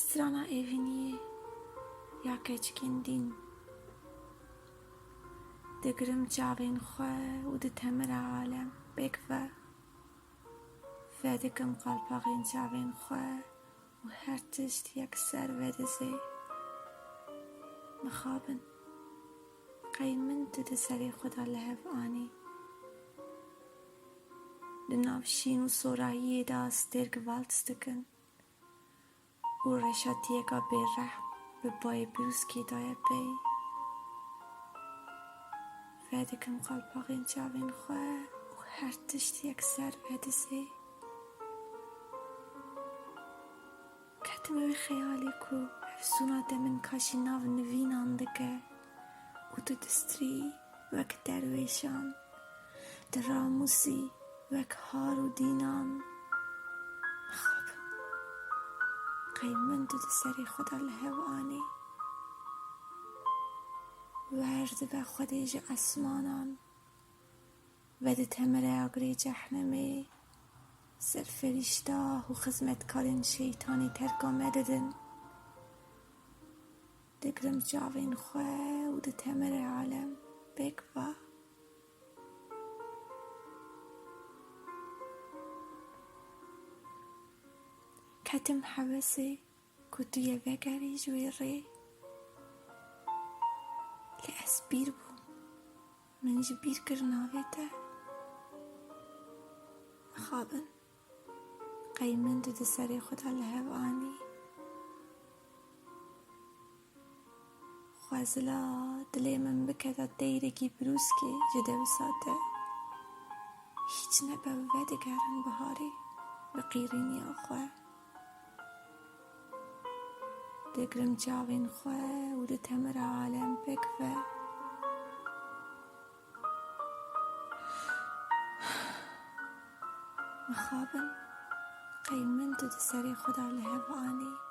strana eviniye ya keçkin din دگرم چاوین خواه و ده تمر عالم بکوه فدکم قلباقین چاوین خواه و هر تشت یک سر ودزه مخابن قیمن تو ده سری خدا لحف آنی ده نافشین و سورایی داست درگ والتستکن و رشاتیه گا بی رحم به بای بروسکی دای بی فدکم قلباقین چاوین خواه و هر تشت یک سر ودزه کتمه به خیالی کو افسونا دمن کاشی ناو نوین آندگه و تو دستری وک درویشان در راموسی وک هار و دینان خواب قیمن دو سری خدا لحوانی ورد و خودیج اسمانان و ده تمر اگری جهنمی سر فرشته و خدمتکارین شیطانی ترگامه ددن دگرم جاوین خواه و ده تمر عالم بگوا کتم حوثی کتوی وگری جویری لی اسبیر بو من جبیر کرناوی ده مخابن قیمن دو ده سری خدا لحوانی خوازلا دلی من بکتا دیرگی بروسکی جده و ساته هیچ نبا ودگرن بهاری بقیرینی آخواه دگرم جاوین خواه و ده تمر عالم بگوه مخابن قیمن دو ده سری خدا لحوانی